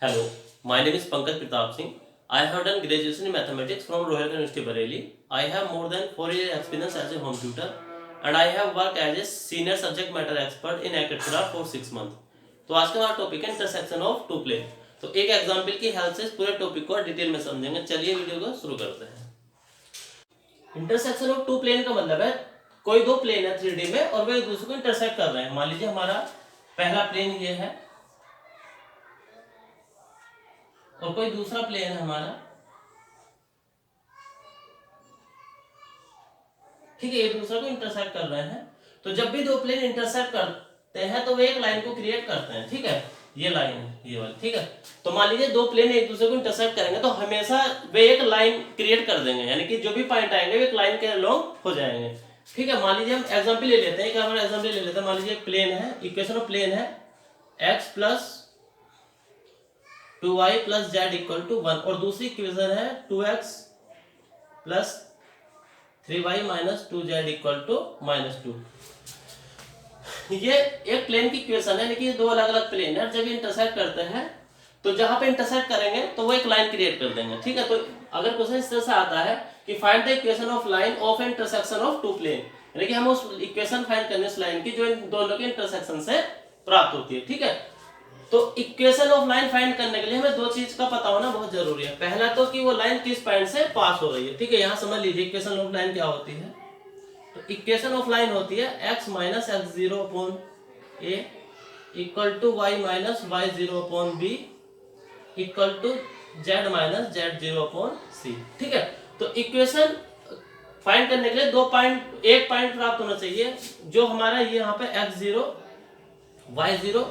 Hello, my name is Pankaj Pratap Singh. I have done graduation in mathematics from Royal University Bareilly. I have more than 4 years experience as a home tutor and I have worked as a senior subject matter expert in Academia for 6 months. तो आज का हमारा topic है intersection of two plane. तो एक example की help से इस पूरे टॉपिक को डिटेल में समझेंगे। चलिए वीडियो को शुरू करते हैं। इंटरसेक्शन ऑफ टू प्लेन का मतलब है कोई दो प्लेन है 3D में और वे एक दूसरे को इंटरसेक्ट कर रहे हैं। मान लीजिए हमारा पहला प्लेन ये है और कोई दूसरा प्लेन है हमारा, ठीक है, एक दूसरे को इंटरसेक्ट कर रहे हैं। तो जब भी दो प्लेन इंटरसेक्ट करते हैं तो वे एक लाइन को क्रिएट करते हैं, ठीक है, ये लाइन है ये वाली, ठीक है। तो मान लीजिए दो प्लेन एक दूसरे को इंटरसेक्ट करेंगे तो हमेशा वे एक लाइन क्रिएट कर देंगे, यानी कि जो भी पॉइंट आएंगे वे एक लाइन के अलोंग हो जाएंगे, ठीक है। मान लीजिए हम एग्जांपल ले लेते हैं, एक हमारा एग्जांपल ले लेते हैं। मान लीजिए एक प्लेन है, इक्वेशन ऑफ प्लेन है x plus 2y plus z equal to 1 और दूसरी इक्वेशन है 2x plus 3y minus 2z equal to -2। ये एक प्लेन की इक्वेशन है, लेकिन दो अलग अलग प्लेन है। जब ये इंटरसेक्ट करते हैं तो जहां पे इंटरसेक्ट करेंगे तो वो एक लाइन क्रिएट कर देंगे, ठीक है। तो अगर क्वेश्चन इस तरह से आता है कि find the equation of line of intersection of two plane, यानी कि हम उस इक्वेशन फाइंड करने उस लाइन की जो इन दोनों के इंटरसेक्शन से प्राप्त होती है, ठीक है। तो इक्वेशन ऑफ लाइन फाइंड करने के लिए हमें दो चीज का पता होना बहुत जरूरी है। पहला तो कि वो लाइन किस पॉइंट से पास हो रही है, ठीक है। यहां समझ लीजिए इक्वेशन ऑफ लाइन क्या होती है। तो इक्वेशन ऑफ लाइन होती है x minus x zero upon a equal to y minus y zero upon b equal to z minus z zero upon c, ठीक है। तो इक्वेशन फाइंड करने के लिए एक पॉइंट प्राप्त होना चाहिए जो हमारा ये यहाँ पे x0 y0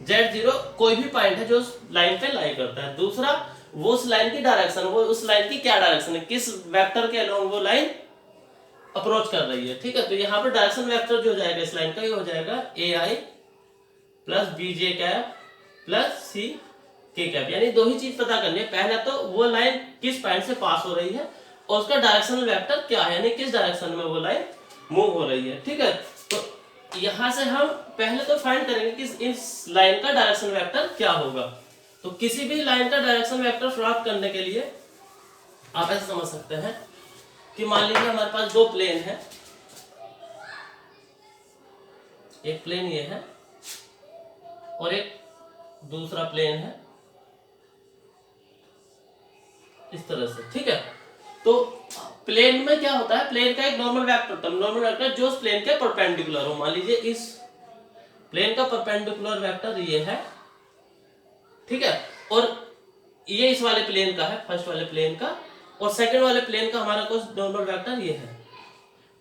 z0 कोई भी पॉइंट है जो उस लाइन पे लाई करता है। दूसरा वो उस लाइन की डायरेक्शन, वो उस लाइन की क्या डायरेक्शन है, किस वेक्टर के अलोंग वो लाइन अप्रोच कर रही है, ठीक है। तो यहाँ पर डायरेक्शन वेक्टर जो हो जाएगा इस लाइन का, ये हो जाएगा ai plus bj cap plus c k cap, यानी दो ही चीज पता करनी है। पहला तो वो लाइन किस पॉइंट से पास हो रही है और उसका डायरेक्शनल वेक्टर क्या है, यानी किस डायरेक्शन में वो लाइन मूव हो रही है, ठीक है। तो यहां से हम पहले तो फाइंड करेंगे कि इस लाइन का डायरेक्शन वेक्टर क्या होगा। तो किसी भी लाइन का डायरेक्शन वेक्टर प्राप्त करने के लिए आप ऐसे समझ सकते हैं कि मान लीजिए हमारे पास दो प्लेन है, एक प्लेन ये है और एक दूसरा प्लेन है इस तरह से, ठीक है। तो प्लेन में क्या होता है, प्लेन का एक नॉर्मल वेक्टर होता है, नॉर्मल वेक्टर जो उस प्लेन के परपेंडिकुलर हो। मान लीजिए इस प्लेन का परपेंडिकुलर वेक्टर ये है, ठीक है, और ये इस वाले प्लेन का है, फर्स्ट वाले प्लेन का, और सेकंड वाले प्लेन का हमारा कुछ नॉर्मल वेक्टर ये है,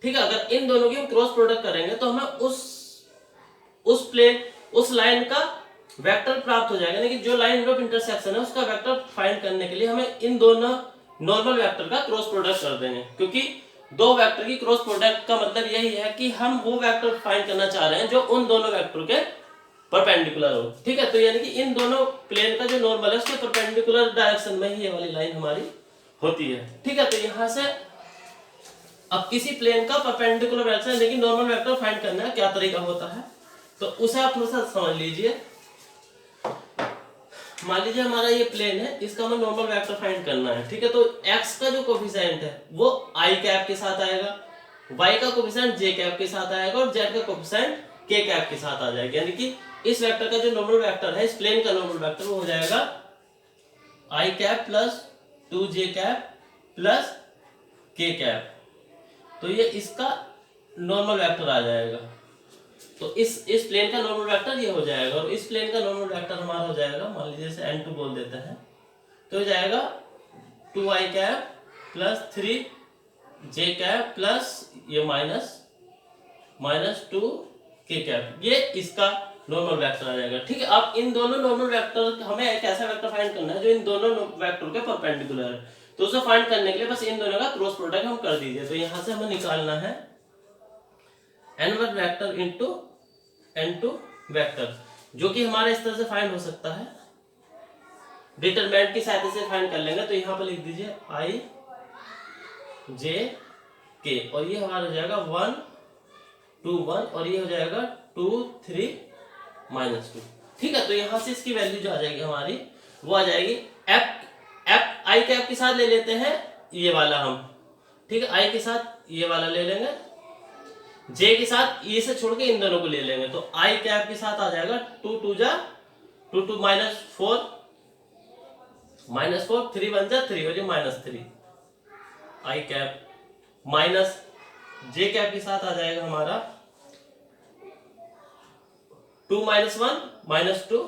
ठीक है। अगर इन दोनों की हम क्रॉस प्रोडक्ट करेंगे तो हमें उस लाइन का वेक्टर प्राप्त हो जाएगा, यानी कि जो लाइन ऑफ इंटरसेक्शन है उसका वेक्टर फाइंड करने के लिए हमें इन दोनों नॉर्मल वेक्टर का क्रॉस प्रोडक्ट कर देंगे, क्योंकि दो वेक्टर की क्रॉस प्रोडक्ट का मतलब यही है कि हम वो वेक्टर फाइंड करना चाह रहे हैं जो उन दोनों वेक्टर के परपेंडिकुलर हो, ठीक है। तो यानी कि इन दोनों प्लेन का जो नॉर्मल है उसके परपेंडिकुलर डायरेक्शन में ही ये वाली लाइन हमारी होती है, ठीक है। तो यहां से अब किसी प्लेन का परपेंडिकुलर डायरेक्शन लेकिन नॉर्मल वेक्टर फाइंड करने का क्या तरीका होता है, तो उसे आप थोड़ा सा समझ लीजिए। मान लीजिए हमारा ये प्लेन है, इसका हमें नॉर्मल वेक्टर फाइंड करना है, ठीक है। तो x का जो कोफिशिएंट है वो i कैप के साथ आएगा, y का कोफिशिएंट j कैप के साथ आएगा और z का कोफिशिएंट k कैप के साथ आ जाएगा, यानी कि इस वेक्टर का जो नॉर्मल वेक्टर है, इस प्लेन का नॉर्मल वेक्टर वो हो जाएगा i cap plus 2j cap plus k cap. तो ये इसका नॉर्मल वेक्टर आ जाएगा। तो इस प्लेन का नॉर्मल वेक्टर ये हो जाएगा और इस प्लेन का नॉर्मल वेक्टर हमारा हो जाएगा, मान लीजिए इसे n2 बोल देते हैं, तो हो जाएगा 2i cap plus 3j cap plus ये माइनस 2k कैप, ये इसका नॉर्मल वेक्टर आ जाएगा, ठीक है। अब इन दोनों नॉर्मल वेक्टर हमें एक ऐसा वेक्टर फाइंड करना है जो इन दोनों वेक्टर के परपेंडिकुलर है। तो उसे फाइंड करने के लिए बस इन दोनों का क्रॉस प्रोडक्ट हम कर दीजिए। तो यहां से हमें निकालना है n1 vector into n2 vector, जो कि हमारा इस तरह से फाइंड हो सकता है, डिटरमिनेंट की सहायता से फाइंड कर लेंगे। तो यहाँ पर लिख दीजिए i j k और ये हमारा हो जाएगा 1 2 1 और ये हो जाएगा 2 3 -2, ठीक है। तो यहाँ से इसकी वैल्यू जो आ जाएगी हमारी वो आ जाएगी एफ आई कैप के साथ ले लेते हैं ये वाला हम, ठीक है, आई के साथ ये वाला ले लेंगे, जे के साथ ये से छोड़ के इन दोनों को ले लेंगे, तो आई कैप के साथ आ जाएगा 2 2 जा 2 2 -4 -4 3 1 जा 3 हो जाए -3 आई कैप, माइनस जे कैप के साथ आ जाएगा हमारा 2 -1 -2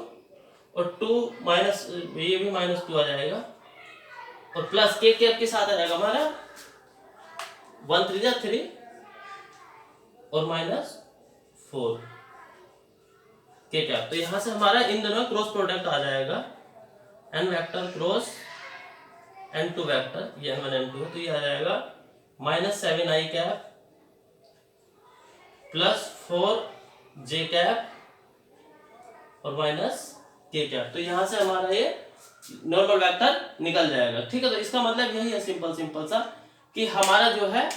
और 2 माइनस ये भी -2 आ जाएगा, और प्लस के कैप के साथ आ जाएगा हमारा 1 3 जा 3 और -4 के कैप। तो यहां से हमारा इन दोनों क्रॉस प्रोडक्ट आ जाएगा n vector cross n2 vector, ये n1 n2 है, तो ये आ जाएगा -7 आई कैप प्लस 4 जे कैप और माइनस के कैप। तो यहां से हमारा ये नॉर्मल वेक्टर निकल जाएगा, ठीक है। तो इसका मतलब यही है सिंपल सा कि हमारा जो है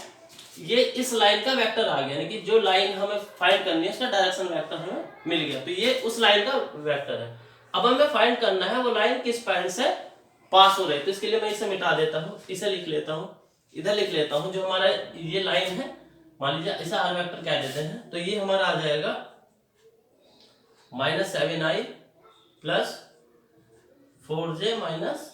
ये इस लाइन का वेक्टर आ गया, यानी कि जो लाइन हमें फाइंड करनी है उसका डायरेक्शन वेक्टर हमें मिल गया, तो ये उस लाइन का वेक्टर है। अब हमें फाइंड करना है वो लाइन किस पॉइंट से पास हो रही है, तो इसके लिए मैं इसे मिटा देता हूँ, इसे लिख लेता हूँ, इधर लिख लेता हूँ, जो हमारा ये लाइन है मान लीजिए इसे आर वेक्टर कह देते हैं, तो ये हमारा आ जाएगा -7i प्लस 4j माइनस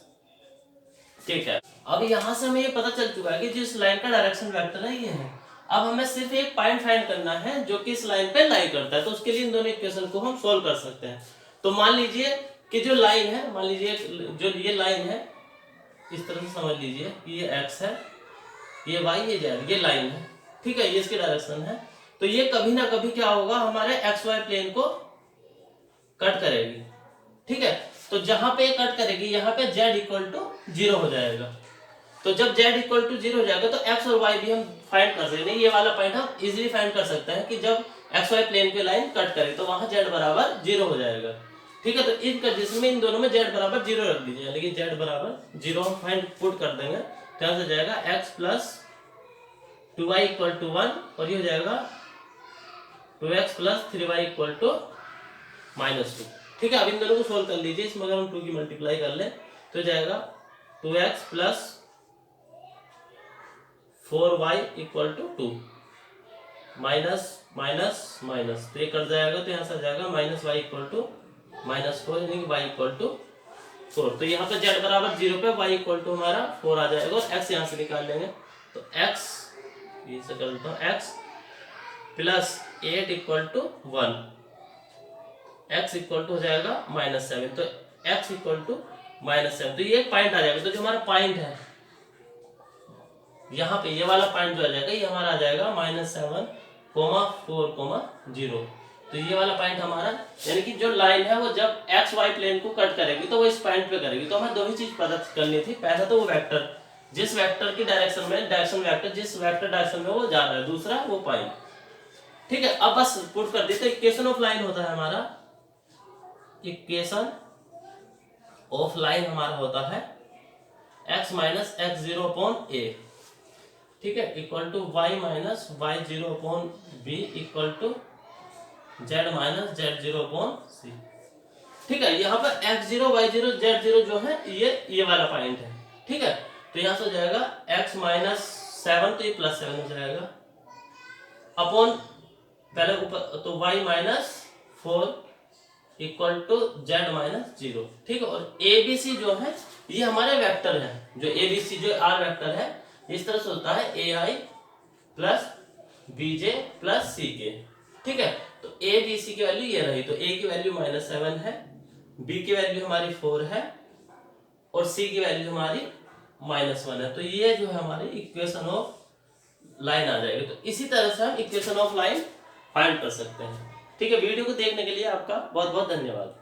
के कैप। अब यहां से हमें ये पता चल चुका है कि जिस लाइन का डायरेक्शन वेक्टर है ये है। अब हमें सिर्फ एक पॉइंट फाइंड करना है जो कि इस लाइन पे लाई करता है, तो उसके लिए इन दोनों इक्वेशन को हम सोल्व कर सकते हैं। तो मान लीजिए कि जो लाइन है, मान लीजिए जो ये लाइन है इस तरह से समझ लीजिए कि ये x है, ये y, ये z, ये लाइन है, ठीक है, ये इसकी डायरेक्शन है। तो ये कभी ना कभी क्या होगा हमारे xy प्लेन को कट करेगी, ठीक है। तो जहां पे कट करेगी यहाँ पे z इक्वल टू 0 हो जाएगा। तो जब z इक्वल टू 0 हो जाएगा तो x और y भी हम फाइंड कर सकते हैं। ये वाला पॉइंट हम इजीली फाइंड कर सकते हैं कि जब xy प्लेन पे लाइन कट करे तो वहां z बराबर 0 हो जाएगा, ठीक है। तो इन कंडीशन में इन दोनों में z बराबर 0 रख दीजिए, यानी कि z बराबर 0 हम फाइंड पुट कर देंगे, तो यहां से जाएगा x plus 2y equal to 1 और ये हो जाएगा 2x plus 3y equal to -2, ठीक है। अब इन दोनों को सोल्व कर लीजिए, इसमें अगर हम 2 की मल्टीप्लाई कर ले तो जाएगा 2x plus 4y equal to 2 minus minus minus, तो ये कट जाएगा, तो यहाँ से आ जाएगा -y इक्वल टू -4 यानी कि y इक्वल टू 4। तो यहाँ पे z बराबर 0 पे y इक्वल टू हमारा 4 आ जाएगा और x यहाँ से निकाल लेंगे, तो x ये से कर देता हूँ x plus 8 equal to 1, x equal to हो जाएगा -7, तो x इक्वल टू -7, तो ये पॉइंट आ जाएगा। तो जो हमारा पॉइंट है यहाँ पे ये वाला पॉइंट जो आ जाएगा ये हमारा आ जाएगा -7, 4, 0। तो ये वाला पॉइंट हमारा, यानी कि जो लाइन है वो जब एक्स वाई प्लेन को कट करेगी तो वो इस पॉइंट पे करेगी। तो हमें दो ही चीज पता करनी थी, पहला तो वो वेक्टर, जिस वेक्टर की डायरेक्शन में, डायरेक्शन वेक्टर जिस वेक्टर डायरेक्शन में वो जा रहा है, दूसरा वो पॉइंट, ठीक है। अब बस पुट कर देते, इक्वेशन ऑफ लाइन होता है हमारा, इक्वेशन ऑफ लाइन हमारा होता है x minus x0 upon a, ठीक है, equal to y minus y0 upon b equal to z minus z0 upon c, ठीक है। यहाँ पर x0 y0 z0 जो है ये वाला पॉइंट है, ठीक है। तो यहाँ से हो जाएगा x माइनस 7, तो ये +7 हो जाएगा अपॉन पहले ऊपर, तो y minus 4 equal to z minus 0, ठीक है। और ABC जो है ये हमारे वेक्टर है, जो ABC जो r वेक्टर है इस तरह से होता है AI plus BJ plus CK, ठीक है। तो ABC की वैल्यू ये रही, तो A की वैल्यू -7 है, B की वैल्यू हमारी 4 है और C की वैल्यू हमारी -1 है। तो ये जो है हमारी इक्वेशन ऑफ लाइन आ जाएगी। तो इसी तरह से हम इक्वेशन ऑफ लाइन फाइंड कर सकते हैं, ठीक है। वीडियो को देखने के लिए आपका बहुत बहुत धन्यवाद।